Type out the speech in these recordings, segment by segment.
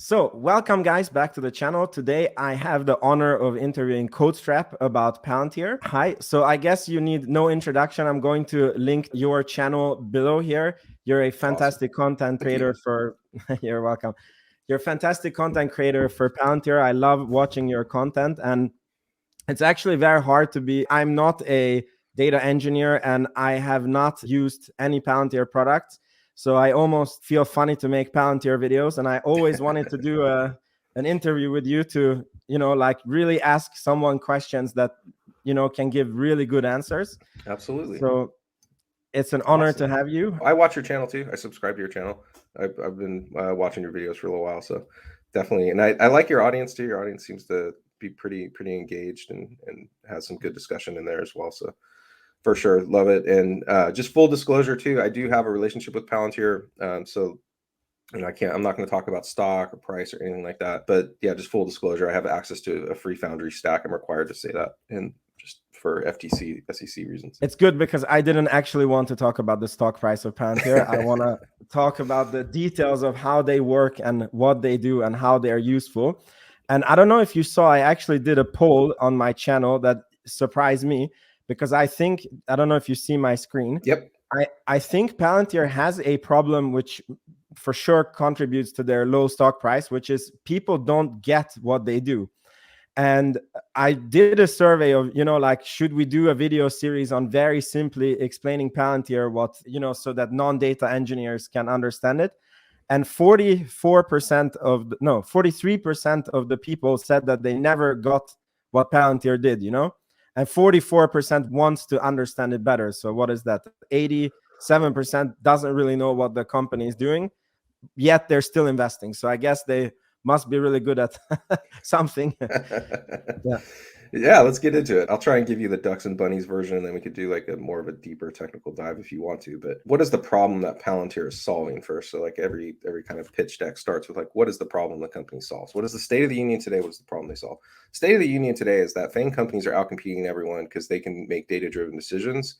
So welcome guys back to the channel. Today I have the honor of interviewing Codestrap about Palantir. Hi, so I guess you need no introduction. I'm going to link your channel below here. You're a fantastic content creator for, you're welcome. You're a fantastic content creator for Palantir. I love watching your content, and it's actually very hard to be, I'm not a data engineer and I have not used any Palantir products. So I almost feel funny to make Palantir videos, and I always wanted to do an interview with you to, like really ask someone questions that, can give really good answers. Absolutely. So it's an honor to have you. I watch your channel too. I subscribe to your channel. I've been watching your videos for a little while, so definitely. And I like your audience too. Your audience seems to be pretty engaged and has some good discussion in there as well. So for sure, love it. And just full disclosure too, I do have a relationship with Palantir. So I'm not going to talk about stock or price or anything like that. But yeah, just full disclosure, I have access to a free Foundry stack. I'm required to say that, and just for FTC, SEC reasons. It's good because I didn't actually want to talk about the stock price of Palantir. I want to talk about the details of how they work and what they do and how they are useful. And I don't know if you saw, I actually did a poll on my channel that surprised me, because I don't know if you see my screen. Yep. I think Palantir has a problem which for sure contributes to their low stock price, which is people don't get what they do. And I did a survey of, like, should we do a video series on very simply explaining Palantir, so that non-data engineers can understand it. And 43% of the people said that they never got what Palantir did, and 44% wants to understand it better. So what is that? 87% doesn't really know what the company is doing, yet they're still investing. So I guess they must be really good at something. Yeah, let's get into it. I'll try and give you the ducks and bunnies version, and then we could do like a more of a deeper technical dive if you want to. But what is the problem that Palantir is solving first? So like every kind of pitch deck starts with like, what is the problem the company solves? What is the state of the union today? What is the problem they solve? State of the union today is that FANG companies are outcompeting everyone because they can make data-driven decisions,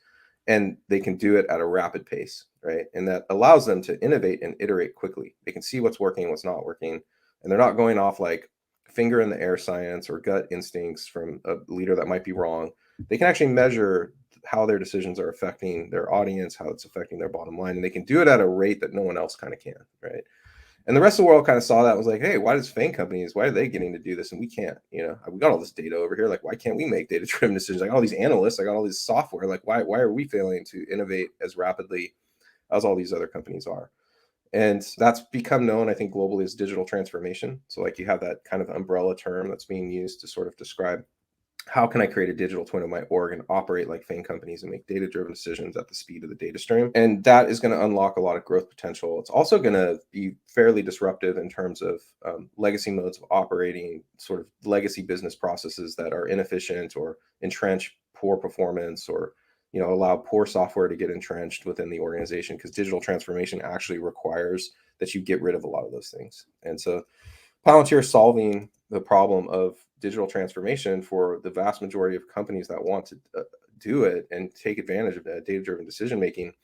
and they can do it at a rapid pace, right? And that allows them to innovate and iterate quickly. They can see what's working, what's not working, and they're not going off like finger in the air science or gut instincts from a leader that might be wrong. They can actually measure how their decisions are affecting their audience, how it's affecting their bottom line, and they can do it at a rate that no one else kind of can, right? And the rest of the world kind of saw that and was like, hey, why does FANG companies, why are they getting to do this and we can't? We got all this data over here. Like, why can't we make data-driven decisions? I got all these analysts, I got all this software. Like, why are we failing to innovate as rapidly as all these other companies are? And that's become known, I think, globally as digital transformation. So like you have that kind of umbrella term that's being used to sort of describe how can I create a digital twin of my org and operate like FANG companies and make data-driven decisions at the speed of the data stream. And that is going to unlock a lot of growth potential. It's also going to be fairly disruptive in terms of legacy modes of operating, sort of legacy business processes that are inefficient or entrench poor performance, or allow poor software to get entrenched within the organization, because digital transformation actually requires that you get rid of a lot of those things. And so Palantir is solving the problem of digital transformation for the vast majority of companies that want to do it and take advantage of data-driven decision making.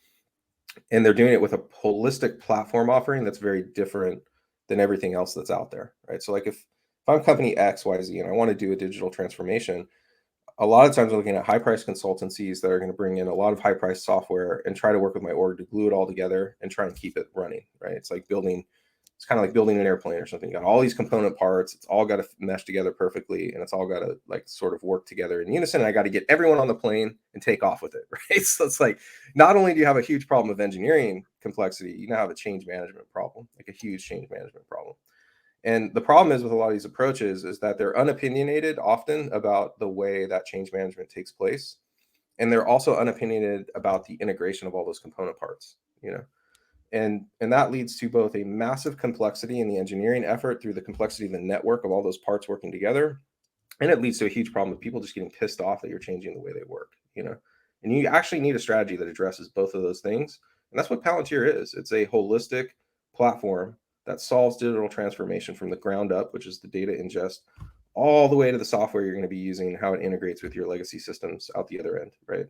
And they're doing it with a holistic platform offering that's very different than everything else that's out there, right? So like if I'm company X, Y, Z, and I want to do a digital transformation, a lot of times I'm looking at high-priced consultancies that are going to bring in a lot of high-priced software and try to work with my org to glue it all together and try and keep it running, right? It's kind of like building an airplane or something. You got all these component parts. It's all got to mesh together perfectly, and it's all got to like sort of work together in unison. And I got to get everyone on the plane and take off with it, right? So it's like, not only do you have a huge problem of engineering complexity, you now have a change management problem, like a huge change management problem. And the problem is with a lot of these approaches is that they're unopinionated often about the way that change management takes place. And they're also unopinionated about the integration of all those component parts, And that leads to both a massive complexity in the engineering effort through the complexity of the network of all those parts working together. And it leads to a huge problem of people just getting pissed off that you're changing the way they work, And you actually need a strategy that addresses both of those things. And that's what Palantir is. It's a holistic platform that solves digital transformation from the ground up, which is the data ingest, all the way to the software you're going to be using, how it integrates with your legacy systems out the other end, right?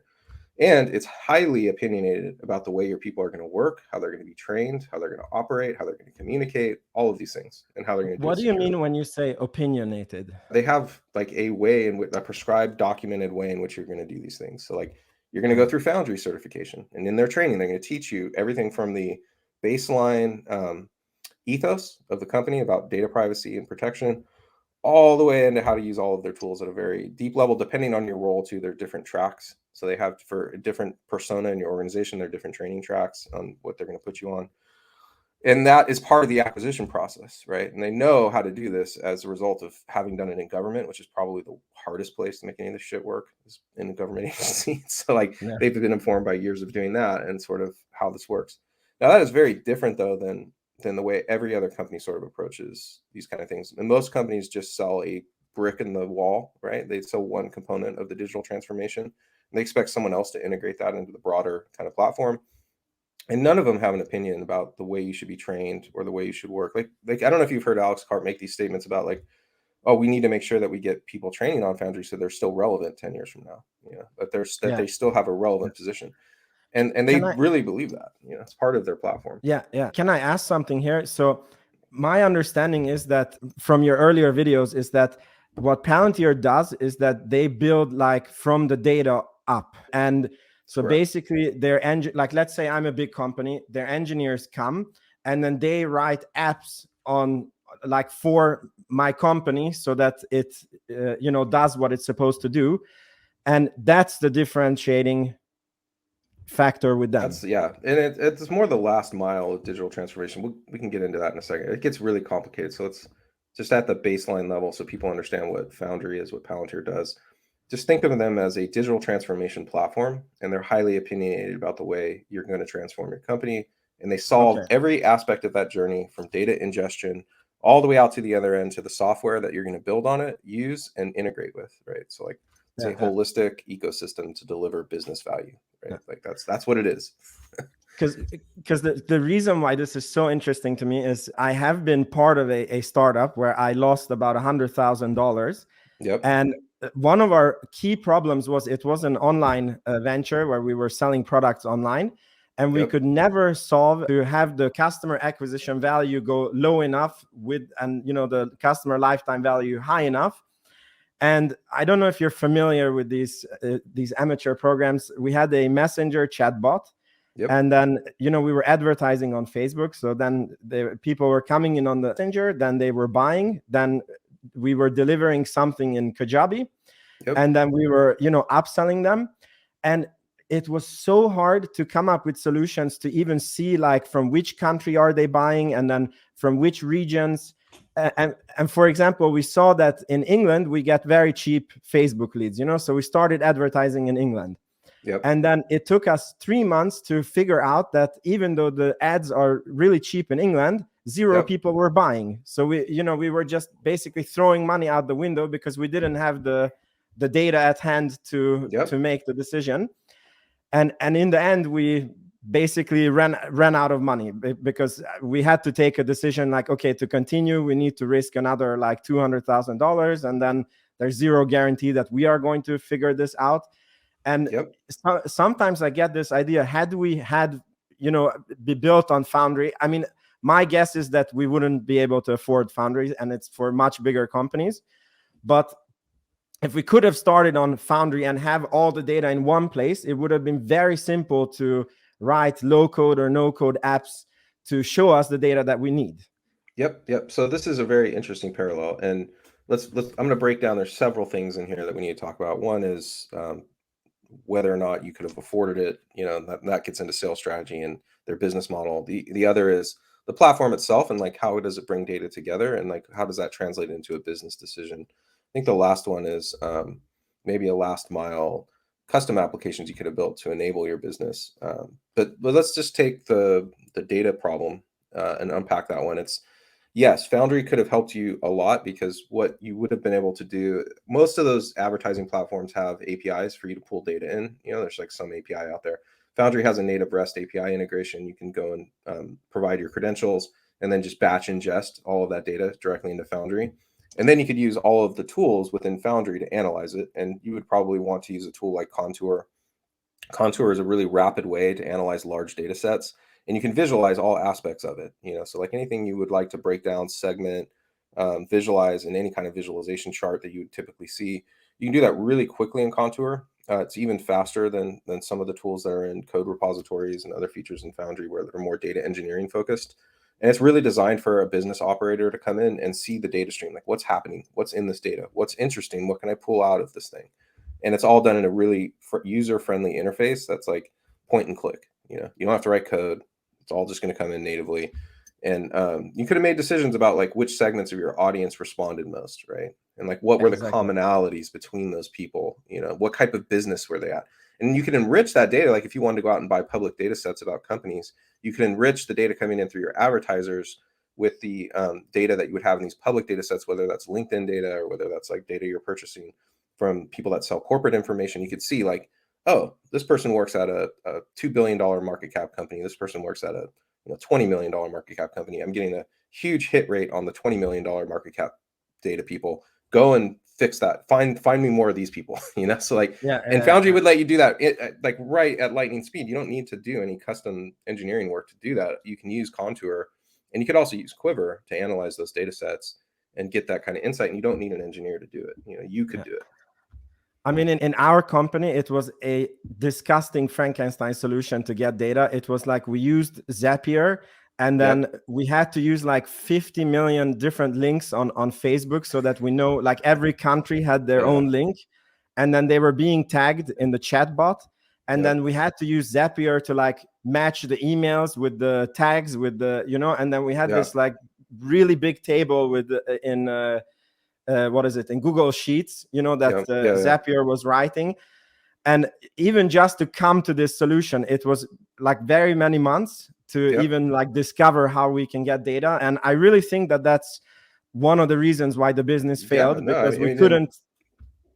And it's highly opinionated about the way your people are going to work, how they're going to be trained, how they're going to operate, how they're going to communicate, all of these things, and how they're going to do What it do you securely. mean when you say opinionated? They have like a way in which, a prescribed, documented way in which you're going to do these things. So like you're going to go through Foundry certification, and in their training, they're going to teach you everything from the baseline ethos of the company about data privacy and protection, all the way into how to use all of their tools at a very deep level, depending on your role too. They're different tracks. So they have, for a different persona in your organization, they're different training tracks on what they're going to put you on. And that is part of the acquisition process, right? And they know how to do this as a result of having done it in government, which is probably the hardest place to make any of this shit work, is in a government agency. So like they've been informed by years of doing that and sort of how this works. Now that is very different though than the way every other company sort of approaches these kind of things. And most companies just sell a brick in the wall, right? They sell one component of the digital transformation, and they expect someone else to integrate that into the broader kind of platform. And none of them have an opinion about the way you should be trained or the way you should work. Like I don't know if you've heard Alex Cart make these statements about like, oh, we need to make sure that we get people training on Foundry so they're still relevant 10 years from now. You know, that they still have a relevant position. And they really believe that, you know, it's part of their platform. Yeah. Can I ask something here? So my understanding is that from your earlier videos is that what Palantir does is that they build like from the data up. And so basically their like, let's say I'm a big company, their engineers come and then they write apps on like for my company so that it, you know, does what it's supposed to do. And that's the differentiating factor with them. That's, yeah, and it's more the last mile of digital transformation. We can get into that in a second. It gets really complicated, so it's just at the baseline level so people understand what Foundry is, what Palantir does. Just think of them as a digital transformation platform, and they're highly opinionated about the way you're going to transform your company, and they solve every aspect of that journey from data ingestion all the way out to the other end to the software that you're going to build on it, use, and integrate with, right? So like it's a holistic ecosystem to deliver business value, right? Like that's what it is. Because the reason why this is so interesting to me is I have been part of a startup where I lost about $100,000. Yep. And one of our key problems was it was an online venture where we were selling products online, and we could never solve to have the customer acquisition value go low enough and you know the customer lifetime value high enough. And I don't know if you're familiar with these amateur programs. We had a messenger chatbot. And then, you know, we were advertising on Facebook. So then people were coming in on the messenger, then they were buying, then we were delivering something in Kajabi, and then we were, you know, upselling them. And it was so hard to come up with solutions to even see like from which country are they buying and then from which regions. And for example, we saw that in England, we get very cheap Facebook leads, you know, so we started advertising in England. And then it took us 3 months to figure out that even though the ads are really cheap in England, zero people were buying. So we were just basically throwing money out the window because we didn't have the data at hand to make the decision. And in the end, we basically ran out of money because we had to take a decision like, okay, to continue, we need to risk another like $200,000. And then there's zero guarantee that we are going to figure this out. And sometimes I get this idea, had we be built on Foundry, I mean, my guess is that we wouldn't be able to afford Foundry, and it's for much bigger companies. But if we could have started on Foundry and have all the data in one place, it would have been very simple to write low code or no code apps to show us the data that we need. Yep. So this is a very interesting parallel. And let's I'm going to break down, there's several things in here that we need to talk about. One is whether or not you could have afforded it, you know, that gets into sales strategy and their business model. The other is the platform itself and like how does it bring data together and like how does that translate into a business decision. I think the last one is maybe a last mile custom applications you could have built to enable your business. But let's just take the data problem and unpack that one. It's yes, Foundry could have helped you a lot because what you would have been able to do, most of those advertising platforms have APIs for you to pull data in. You know, there's like some API out there. Foundry has a native REST API integration. You can go and provide your credentials and then just batch ingest all of that data directly into Foundry. And then you could use all of the tools within Foundry to analyze it. And you would probably want to use a tool like Contour Contour is a really rapid way to analyze large data sets, and you can visualize all aspects of it. So like anything you would like to break down, segment, visualize in any kind of visualization chart that you would typically see, you can do that really quickly in Contour. It's even faster than some of the tools that are in code repositories and other features in Foundry where they're more data engineering focused. And it's really designed for a business operator to come in and see the data stream, like what's happening, what's in this data, what's interesting, what can I pull out of this thing? And it's all done in a really user-friendly interface that's like point and click. You don't have to write code. It's all just going to come in natively. And you could have made decisions about like which segments of your audience responded most, right? And like what were the commonalities between those people? What type of business were they at? And you can enrich that data. Like if you wanted to go out and buy public data sets about companies, you can enrich the data coming in through your advertisers with the data that you would have in these public data sets, whether that's LinkedIn data or whether that's like data you're purchasing from people that sell corporate information. You could see like, oh, this person works at a $2 billion market cap company. This person works at a $20 million market cap company. I'm getting a huge hit rate on the $20 million market cap data people. Go and fix that. Find me more of these people, So like, and Foundry would let you do that like right at lightning speed. You don't need to do any custom engineering work to do that. You can use Contour, and you could also use Quiver to analyze those data sets and get that kind of insight. And you don't need an engineer to do it. You could do it. I mean, in our company, it was a disgusting Frankenstein solution to get data. It was like we used Zapier, and then we had to use like 50 million different links on Facebook so that we know like every country had their own link. And then they were being tagged in the chatbot. And then we had to use Zapier to like match the emails with the tags with the, and then we had this like really big table with in Google Sheets, that Zapier was writing. And even just to come to this solution, it was like very many months to even like discover how we can get data. And I really think that that's one of the reasons why the business failed, because we couldn't.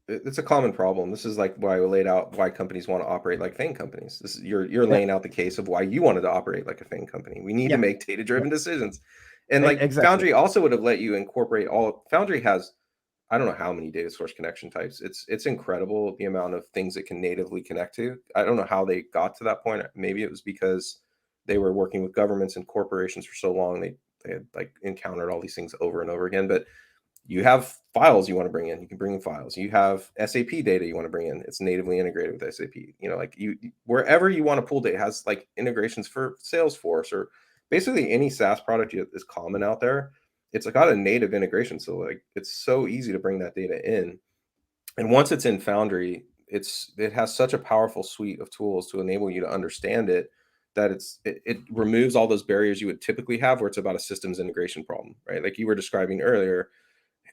It's a common problem. This is like why I laid out why companies want to operate like FANG companies. This is, you're laying out the case of why you wanted to operate like a FANG company. We need to make data-driven decisions. And like Foundry also would have let you incorporate Foundry has, I don't know how many data source connection types. It's incredible the amount of things it can natively connect to. I don't know how they got to that point. Maybe it was because they were working with governments and corporations for so long. They had like encountered all these things over and over again. But you have files you want to bring in. You can bring in files. You have SAP data you want to bring in. It's natively integrated with SAP. Like wherever you want to pull data has like integrations for Salesforce or basically any SaaS product that is common out there. It's got a native integration. So like it's so easy to bring that data in. And once it's in Foundry, it has such a powerful suite of tools to enable you to understand it that it removes all those barriers you would typically have where it's about a systems integration problem, right? Like you were describing earlier,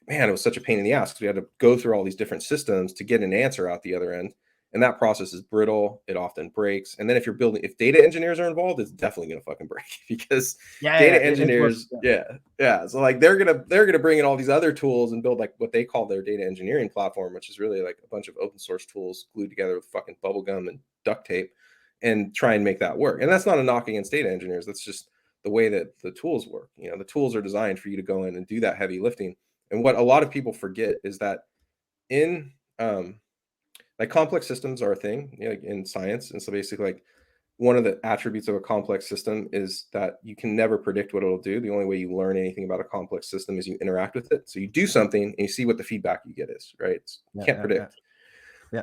man, it was such a pain in the ass because we had to go through all these different systems to get an answer out the other end. And that process is brittle. It often breaks. And then if data engineers are involved, it's definitely going to fucking break because data engineers, So like they're going to bring in all these other tools and build like what they call their data engineering platform, which is really like a bunch of open source tools glued together with fucking bubble gum and duct tape and try and make that work. And that's not a knock against data engineers. That's just the way that the tools work. The tools are designed for you to go in and do that heavy lifting. And what a lot of people forget is that in like complex systems are a thing in science. And so basically like one of the attributes of a complex system is that you can never predict what it'll do. The only way you learn anything about a complex system is you interact with it. So you do something and you see what the feedback you get is, right? You can't predict.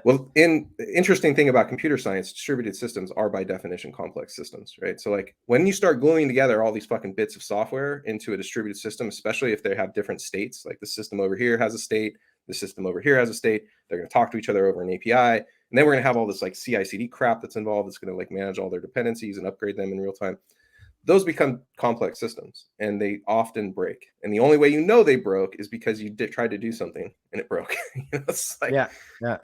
Well, interesting thing about computer science, distributed systems are by definition complex systems, right? So like when you start gluing together all these fucking bits of software into a distributed system, especially if they have different states, like the system over here has a state, the system over here has a state, they're going to talk to each other over an API. And then we're going to have all this like CI/CD crap that's involved. That's going to like manage all their dependencies and upgrade them in real time. Those become complex systems and they often break. And the only way you know they broke is because you tried to do something and it broke. It's like,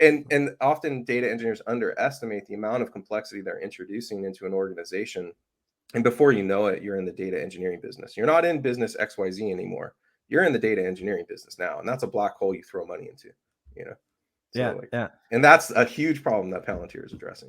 And often data engineers underestimate the amount of complexity they're introducing into an organization. And before you know it, you're in the data engineering business. You're not in business XYZ anymore. You're in the data engineering business now. And that's a black hole you throw money into, So and that's a huge problem that Palantir is addressing.